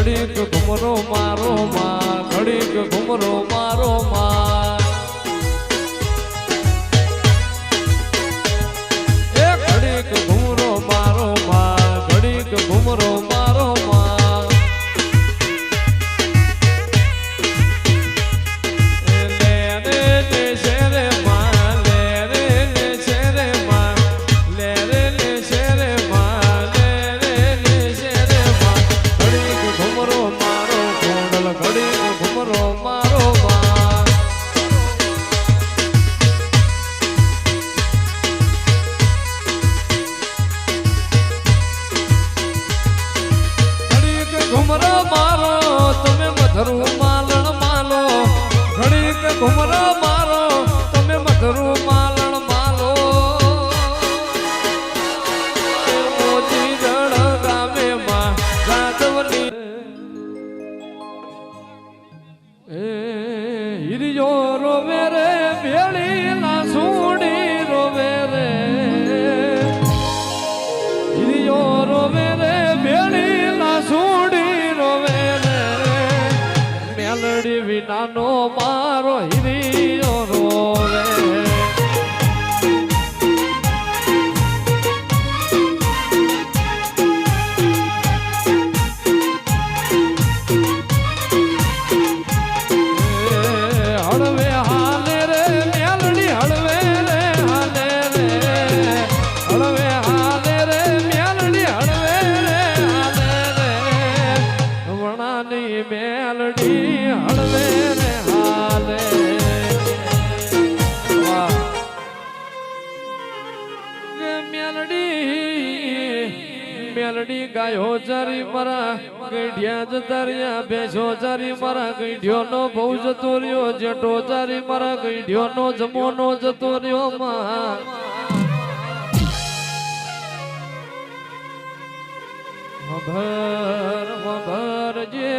ઘડીક ઘુમરો મારો માં ઘડીક ઘુમરો મારો માં એ ઘડીક ઘુમરો મારો માં ઘડીક ઘુમરો મારો માં લે રે લે શેરે માં લે રે લે શેરે માં લે રે લે શેરે માં લે રે લે શેરે માં ઘડીક ઘુમરો મારો ગોંડલ ઘડીક ઘુમરો મારો માં ઘડીક ઘુમરો મારો તમે મધરું માલણ માલો ઘડીક ઘુમરો મારો તમે મધરું માલણ માલો મોતી જળ ગામે માં જાદવની હિરિયો રોવે રે ભેળી ના સુડી રોવે રે હિરિયો રોવે રે ભેળી ના સુડી રોવે રે મેલડી વિનાનો મારો હિરિયો રોવે હળવે હાલે રે મેલડી હળવે રે હાલે રે હળવે હાલે રે મેલડી હળવે રે હાલે રે વણાની મેલડી હળવે રે હાલે વાહ મેલડી ગાયો ચારી મારા ગઈઢિયા જતા રહ્યા ભેંસો ચારી મારા ગઈઢિયો નો બહુ જતો રહ્યો જેઠો ચારી મારા ગઈઢિયો નો જમોનો જતો રહ્યો માં વભર જે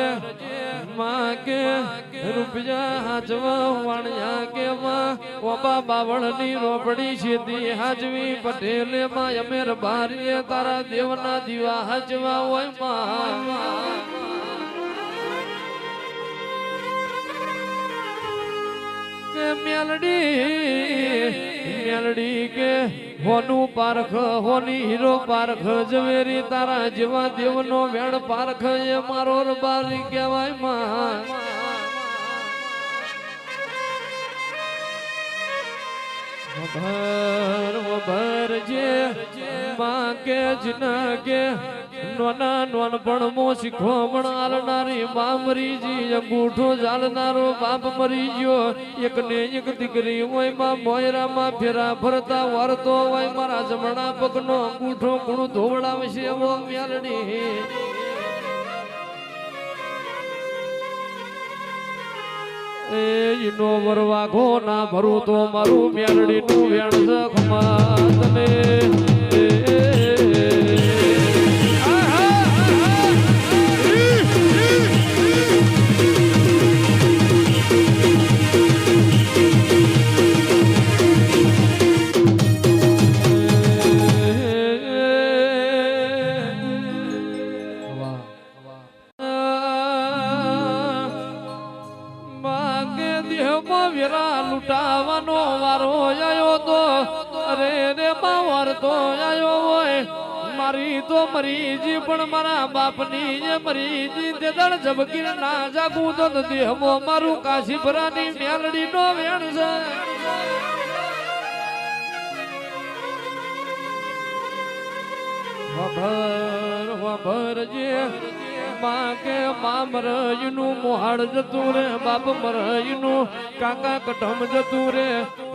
માં કે રૂપિયા હાજવા વાણિયા કે માં ઓબા બાવળ ની રોપડી સીધી હાજવી પટેલે માં અમેર બારીએ તારા દેવના દીવા હાજવા હોય માં મેલડી કે હોનું પારખ હોની હીરો પારખ ઝવેરી તારા જેવા દેવનો વેણ પારખ એ મારો રબારી કહેવાય માં વભર જે માં કે જના કે નોના નોનપણ મો શીખવણ આલનારી મા મરી જી અંગૂઠો ઝાલનારો બાપ મરી ગયો એક ને એક દીકરી હોય માં મોયરામાં ફેરા ફરતા વરતો હોય મારા જમણા પગનો અંગૂઠો ગુણ ધોવડાવશે એવો મેલડી નો વરવાઘો ના ભરું તો મારું મેલડી નું વેણ જખમાં તને લૂંટાવાનો વારો આયો તો અરે રે માવર તો આયો હોય મારી તો મરીજી પણ મારા બાપની જે મરીજી તે દળ જબકીર ના જાગું તો દેહમો મારું કાશીપરાની મેલડી નો વેણ છે વભર જે માં કે મા મરયનું મોહાડ જતું રે બાપ મરયનું કાકા કટમ જતું રે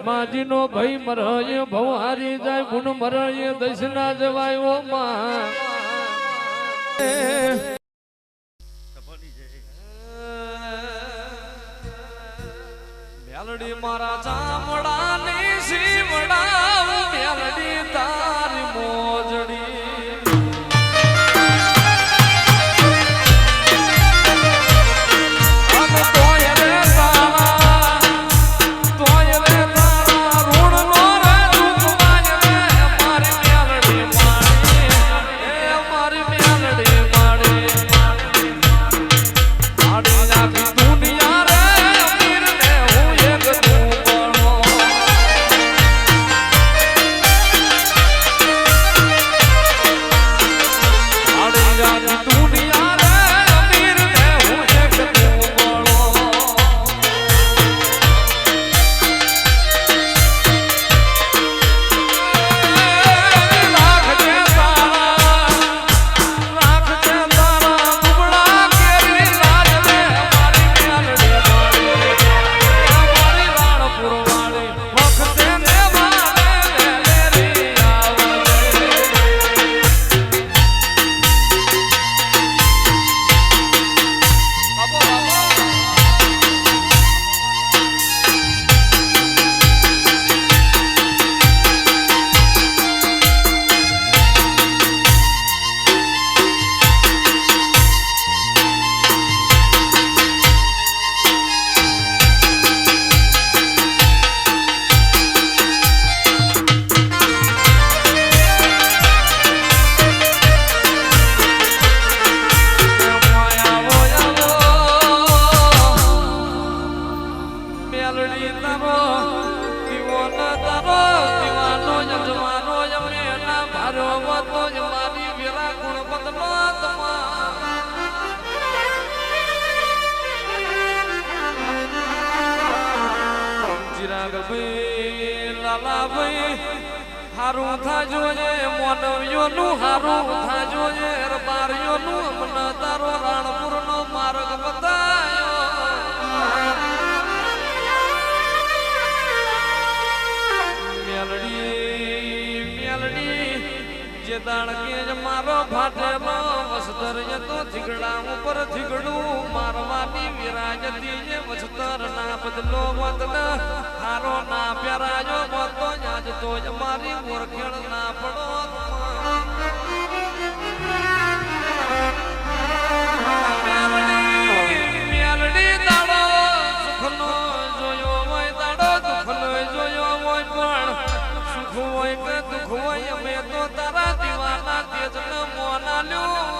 માજીનો ભાઈ મરય ભવ હારી જાય ગુણ મરય દશના જવાય ઓ માં મેલડી મારા ચામડાની સીમડા મેલડી તારી મોજડી લાલા ભાઈ હારું થાજો એ મોનવીઓનું હારું થાજો એ રબારીઓનું અમને તારો રાણપુરનો માર્ગ બતાયો મેલડી જે દાણ કે મારો ફાટેલો વસ્તર એ તો થીગડા ઉપર થીગડું મારવાની વિરાજતી જે વસ્તર ના બદલો વતન હારો ના પ્યારાયો મતો આજ તો જ મારી ઓરખેણ ના પડો મેલડી દાડો સુખનો જોયો હોય દાડો દુઃખનો જોયો હોય પણ સુખ હોય કે દુઃખ હોય અમે તો તારા દીવાના તેજને મોના લ્યો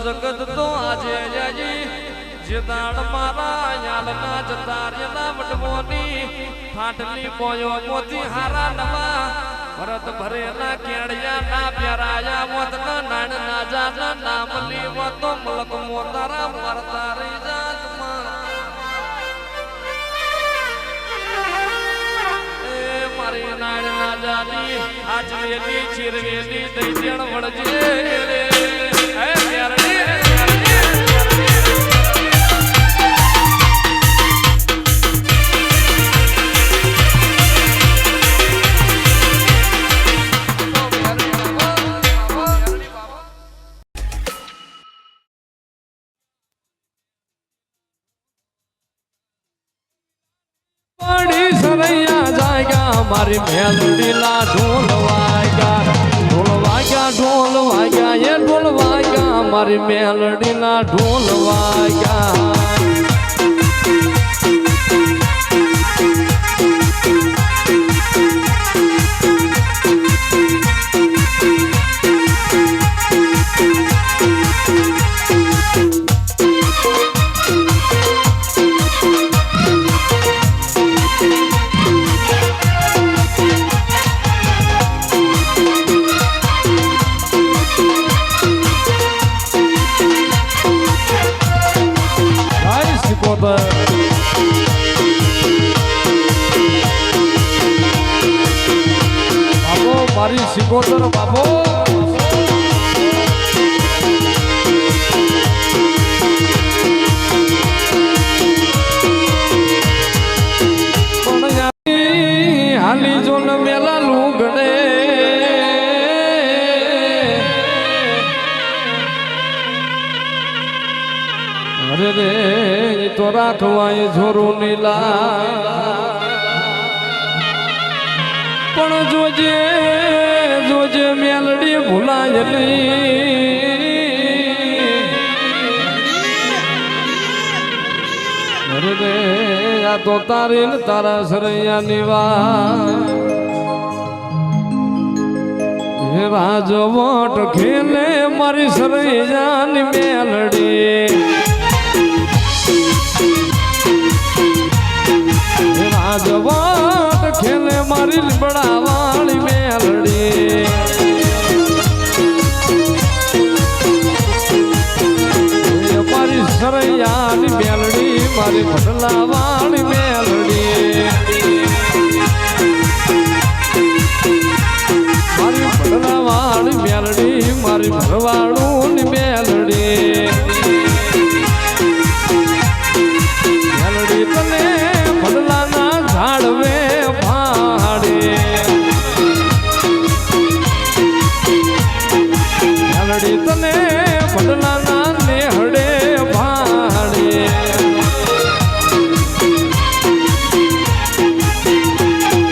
જગત તો આજે જાજી જે દાડ મારા યાલના જતાર્યના વડવોની ફાટલી પોયો મોતી હારા નવા ભરત ભરેલા કેડિયા ના પ્યારાયા મોતના નાણ ના જાના નામ લીવો તો મલક મોતારા મરતા રહી જાતમાં એ મારી નાણ ના જાની આજવેલી ચીરવેલી દઈ દેણ વળજે હે પ્યારડી મારી મેલડી લા ઢોલ વાગ્યા એ ઢોલ વાગ્યા મારી મેલડી લા ઢોલ વાગ્યા મારી સિકોતર બાબો હાલી જો ન મેલા લુગડે અરે રે તો રાખવાય જોરું નીલા પણ જોજે જોજે મેલડી ભૂલાયેલી અરે રે આ તો તારી ને તારા સરૈયાની વાત હે રાજવટ ખેલે મારી સરૈયાની મેલડી રાજવટ ખેલે મારી લીમડા વાળી મેલડી મારી સરૈયાની મેલડી મારી ભટલા વાળી મેલડી મારી ભટલા વાળી મેલડી મારી ભરવાડું ની મેલડી મેલડી તને ભટલાના ઝાડવે ભાડે મેલડી તને ભટલાના નેહડે ભાડે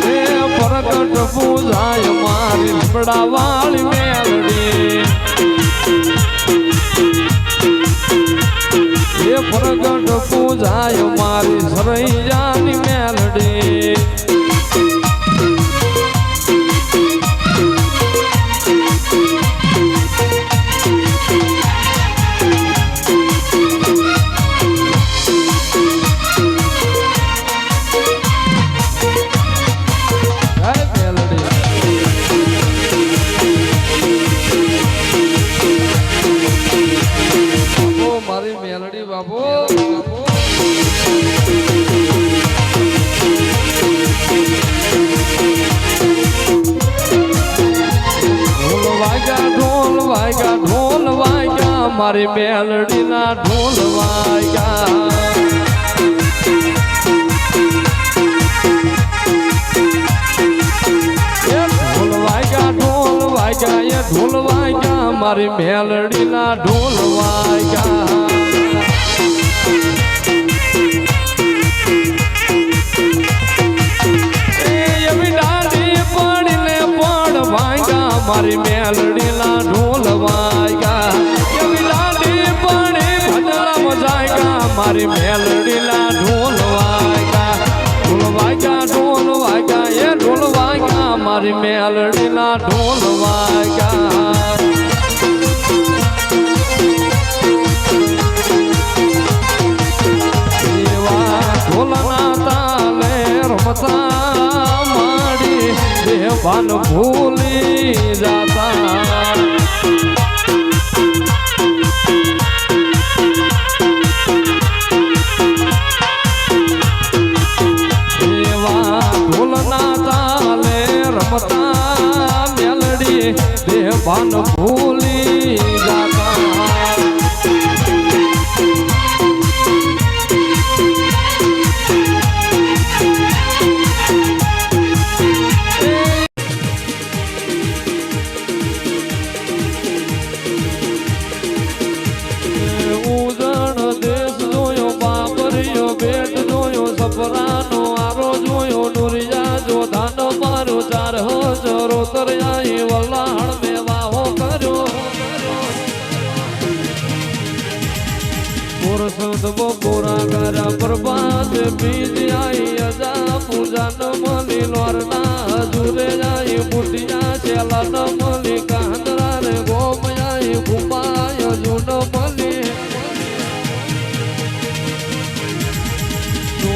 એ પ્રગટ પૂજાય મારી લીમડા વાળી મેલડી એ પ્રગટ પૂજાય મારી સરૈયાની મેલડી મારી મેલડી બાબો મારી મેલડીના ઢોલ વાગ્યા ઢોલ વાગ્યા મારી મેલડીના ઢોલ વાગ્યા એવી ડાળી પડીને પડ વાગ્યા મારી મેલડીના ઢોલ વાગ્યા એવી ડાળી પડી ભદરામાં જાગ્યા મારી મેલડીના ઢોલ વાગ્યા ઢોલ વાગ્યા ઢોલ વાગ્યા એ ઢોલ વાગ્યા મારી મેલડીના ઢોલ વાગ્યા એવા ઢોલના તાલે રમતા માડી દેવાન ભૂલી જાતા મેલડી દેવાન ભૂલી જાતા ઉજણ દેશ જોયો બાબરિયો બેટ જોયો સપરાનો આરો જોયો નુરિયા જો ધાન મારો ચાર હજારો તરયાઈ વલ્લાહણ મે વાહો કર્યો પુરુષ બપોરા કર્યા પ્રભાત બીજ આઈ અજા પૂજા ન મળી લોરના હજુરે જાય બુટિયા છેલા ન મળી કાંદરા રે ગોમયાઈ ગુમાય હજુ ન મળી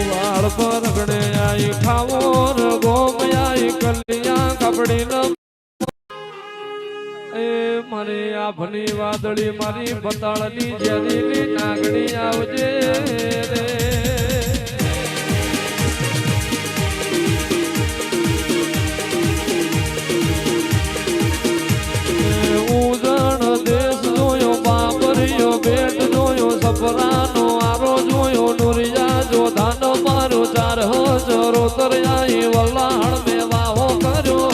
વાળ પર ગણે આઈ ખાવો ર ગોમયાઈ કલિયા કપડી ન એ મારી આભની વાદળી મારી બતાળની જેરીની નાગણી આવજે રે ઉજણ દેશ જોયો બાબરિયો બેટ જોયો સપરાનો આરો જોયો નુરિયા જો ધાન મારો ચાર હજારો તરયાઈ વલ્લાહણ મે વાહો કર્યો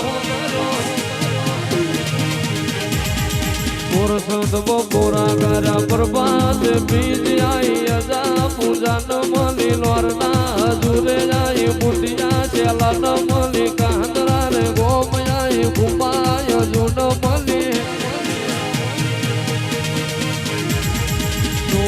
પુરુષ બપોરા કર્યા પ્રભાત બીજ આઈ અજા પૂજા ન મળી લોરના હજુરે જાય બુટિયા છેલા ન મળી કાંદરા રે ગોમયાઈ ગુમાય હજુ ન મળી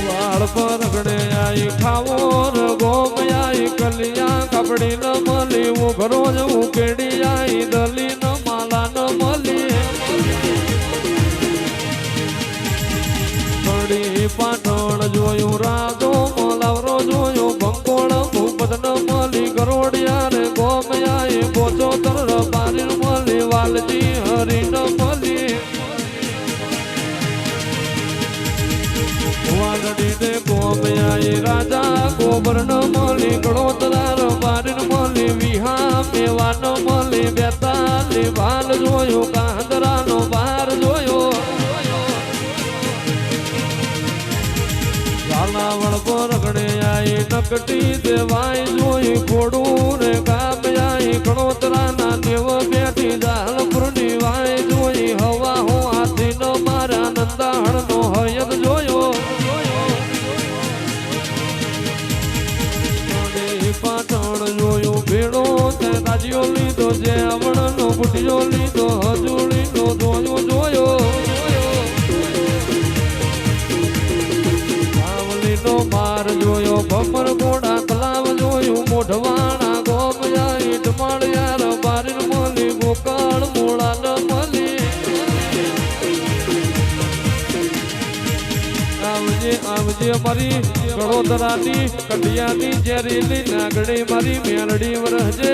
વાળ પર ગણે આઈ ખાવો ર ગોમયાઈ કલિયા કપડી ન મળી ઉઘરો જ ઉકેડી આઈ દલી ન માલા ન મળી પાટણ જોયું રાજો મલાવરો જોયો બંકોળ ભૂપત ન મળી ગરોડિયા રે ગોમયાઈ બોચો તર બારી મળી વાલજી હરી ન મળી વાલડી ને ગોમયાઈ રાજા ગોબર ન મળી ગળોતરાર બારી મળી વિહા મેવા ન મળી બેતાલી ભાલ જોયો કાંદરા નો બાર જોયો ઝાલાવણ પર ગણે આઈ નકટી દેવાય જોઈ ઘોડું ને ગામ આઈ ગણોતરાના દેવ બેઠી ઝાલપુરની વાય જોઈ હવા હો હાથી નો મારા નંદાહણ નો હયદ જોયો પાટણ જોયું ભેડો તે તાજીઓ લીધો જે આવણ નો બુટિયો લીધો હજુડી નો જોયો જોયો માર જોયો ભમર ઘોડા તલાવ જોયું મોઢવાણા ગોમયાઈ ઢમાળિયાર બારીન મળી ગોકાળ મોળા ન મળી આવજે આવજે મારી ગળોદરાની કડિયાની જેરીલી નાગડી મારી મેલડી વરહજે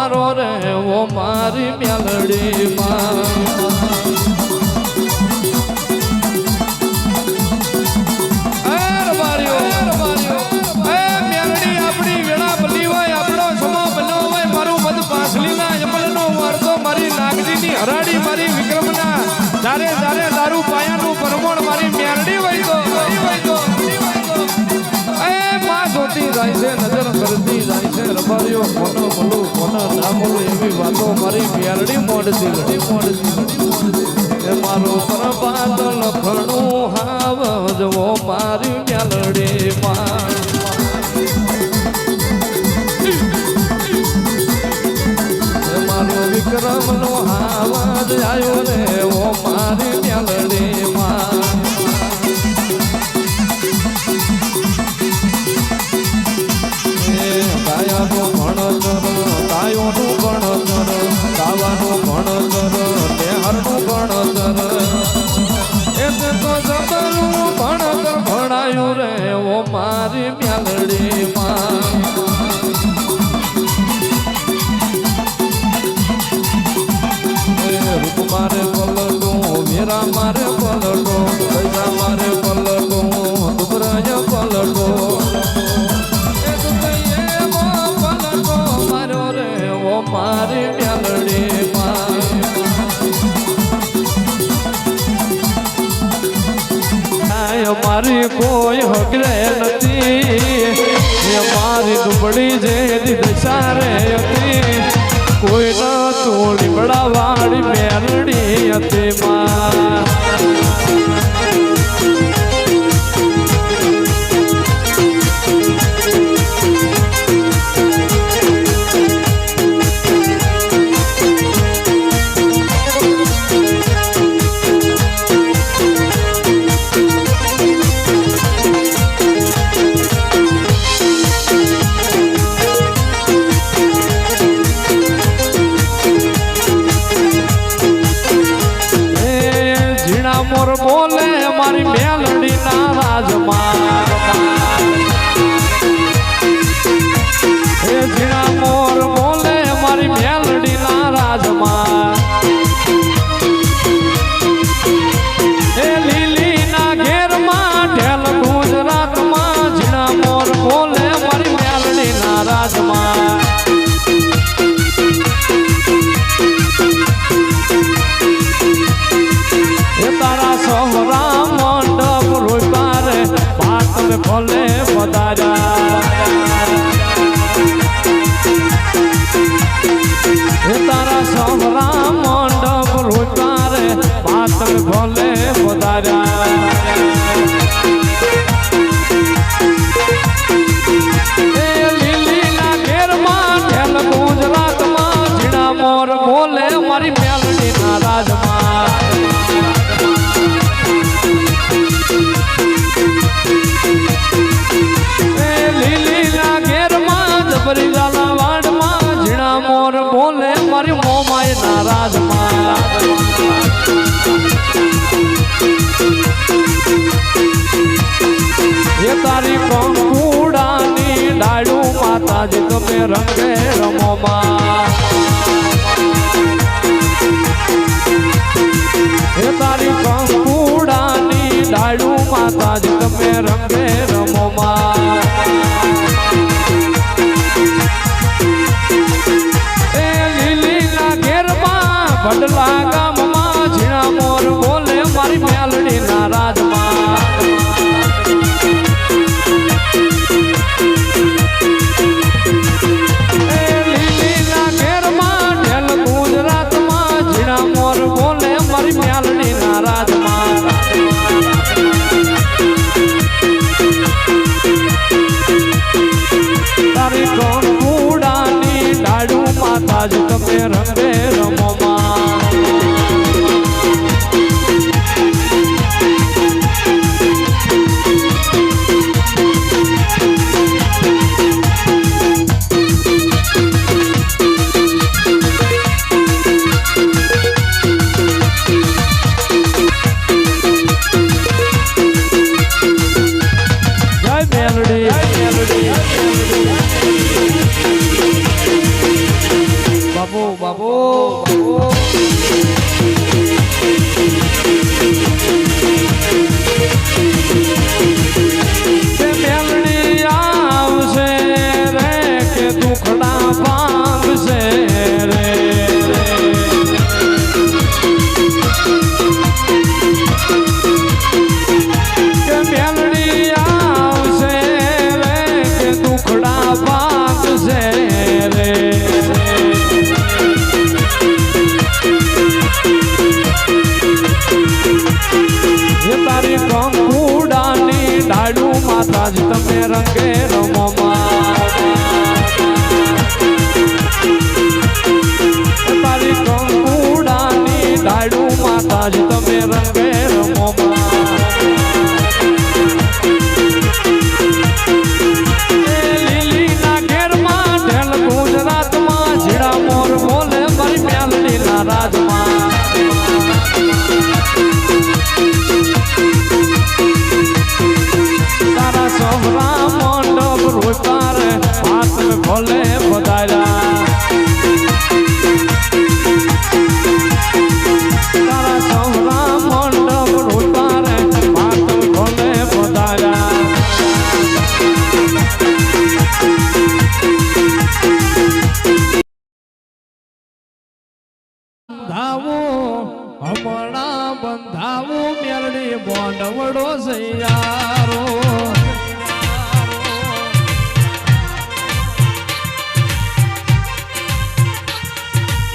મારો રે ઓ મારી મેલડી માં હરાડી મારી વિક્રમના જારે જારે દારૂ પાયાનું પરમોણ મારી મેરડી વઈતો એ માં જોતી જાય છે નજર કરતી જાય છે રબારીઓ કોનો બોલું કોનો ના બોલું એવી વાતો મારી મેરડી મોડતી એ મારો પ્રભાત લખણું હાવ જવો મારી મેલડી માં વિક્રમ નો આવાજ આવ્યો રે ઓ મારી મેલડી માં ગાયાનું ભણતર ગાયોનું ભણતર ગાવાનું ભણતર નેહરનું ભણતર એ તો જબરું ભણતર ભણાયું રે ઓ મારી મેલડી માં મારે પલટો વીરા મારે પલટો પૈસા મારે પલટો દુબરાય પલટો પલટો મારો રે ઓ મારી મેલડી માં મારી કોઈ હગરે નથી મારી દુબળી જે દિશા રે હતી કોઈ ના તોડી બડા વાળી મેલડી હતી માં મોર બોલે મારી મેલડી ના રાજમાં એ ઝીણા મોર બોલે મારી મેલડી ના રાજમાં એ લીલી ના ઘેરમાં ઢેલ ગુજરાતમાં ઝીણા મોર બોલે મારી મેલડી ના રાજમાં તારા સોહરા મંડપ રોપા રે પાત મે ભલે પધાર્યા તારા સોહરા મંડપ રોપા રે પાત મે ભલે પધાર્યા લીલી ના ઘેરમાં ઢેલ ગુજરાતમાં ઝીણા મોર બોલે મારી મેલડી ના રાજમાં લીલી ના ઘેરમાં જબરી જાલા વાડમાં ઝીણા મોર બોલે મારી મોમાય ના રાજમાં એ તારી કંકુડાની ડાળું માતાજી તમે રંગે રમોમાં એ તારી કંકુડાની ડાળું માતાજી તમે રંગે રમોમાં એ લીલી ના ઘેરમાં ભડલા ગામમાં ઝીણા મોર બોલે મારી મેલડી ના રાજમાં એ લીલી ના ઘેરમાં ઢેલ ગુજરાતમાં ઝીણા મોર બોલે મારી મેલડી ના રાજમાં તારી કોણ કુડાની ડાળું માતાજી તમે રંગે રમોમાં બાબો મેલડી આવશે રે કે દુખડા ભાંગશે રે કે મેલડી આવશે રે કે દુખડા ભાંગશે રે એ તારી કંકુડાની ડાળું માતા જ તમે રંગે રમો તારી કંકુડાની ડાળું માતા જ તમે રંગે રમો લીલી ના ઘેરમાં ઢેલ ગુજરાતમાં જીડા મોર બોલે મારી મેલડી ના રાજમાં તારા સોહરા મંડપ રોપાર હાથ ભલે પધાર્યા તારા સોહરા મંડપ રોપાર હાથ ભલે પધાર્યા હમણાં બંધાવું મેલડી બોંડવડો સૈયારો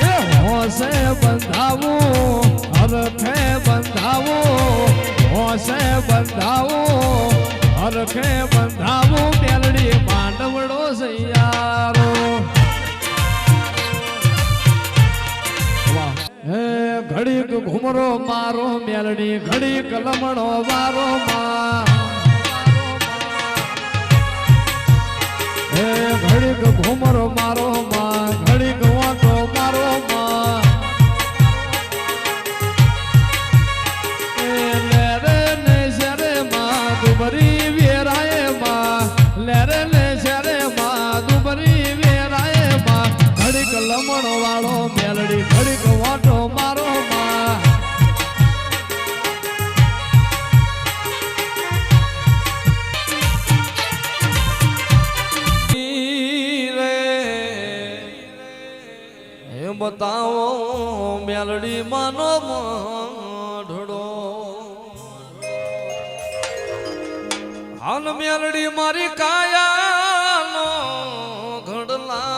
એ હોશે બંધાવું હરખે બંધાવું હોશે બંધાવું હરખે બંધાવું મેલડી માંડવડો સૈયારો હે ઘડીક ઘુમરો મારો મેલડી ઘડીક લમણો વારો માં હે ઘડીક ઘુમરો મારો માં ઘડીક વાંટો મારો માં લેરે ને શરે માં દુબરી વેરાય માં લેરે ને શરે માં દુબરી વેરાય માં ઘડીક લમણો વાળો મેલડી ઘડીક વાંટો મારો માં બતાવો મેલડી માનો ઢળો હાલ મેલડી મારી કાયાનો ઘડલા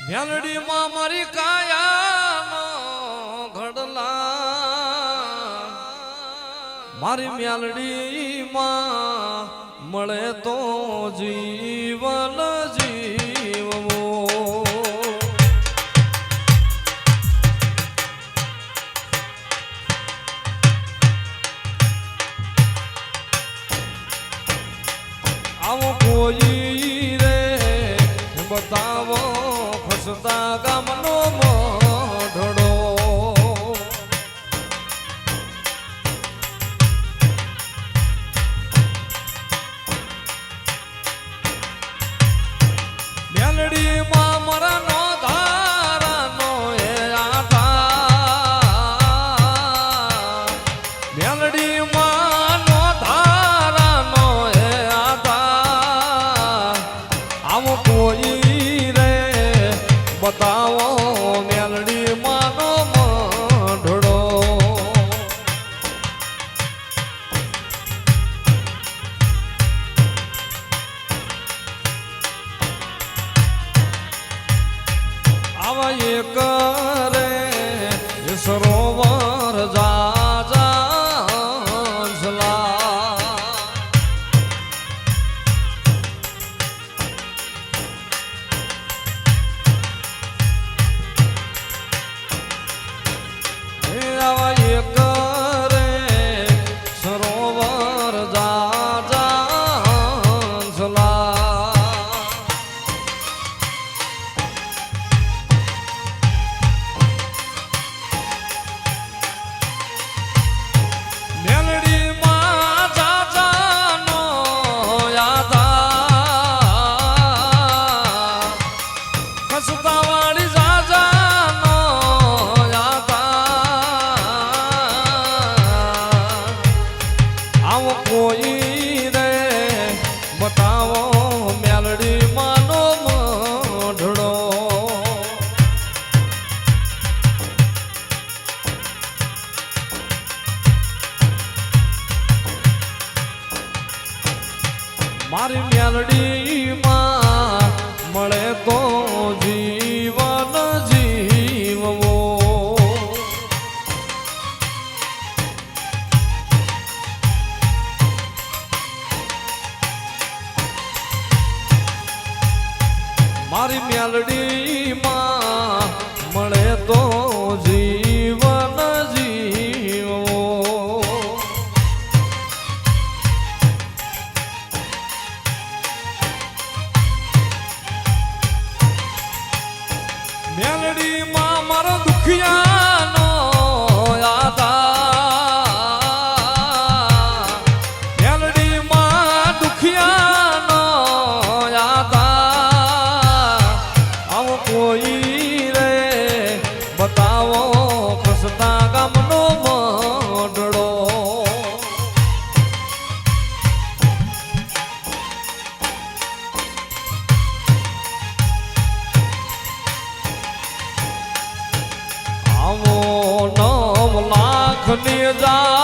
મેલડી માં મારી કાયાનો ઘડલા મારી મેલડી માં મળે તો જીવન જીવવો આવો કોઈ રે બતાવો ખસતા ગામનો મોઢડો મેલડી માં મરનો ધારાનો એ આધા મેલડી માં નો ધારાનો એ આધા આવો કોઈ રે બતાવો મેલડી માનો મોઢડો આવા એક રે સરોવર જાજલા આવા એક રે સરોવર જાજલા મારી મેલડીમાં મળે તો જીવન જીવવો મારી મેલડીમાં મળે તો જીવન જીવવો મેલડીમાં મારો દુખિયાનો આધાર મેલડીમાં દુખિયાનો આધાર આવો કોઈ રે બતાવો કસતા ગામનો મંડળો આવો 9 લાખની જા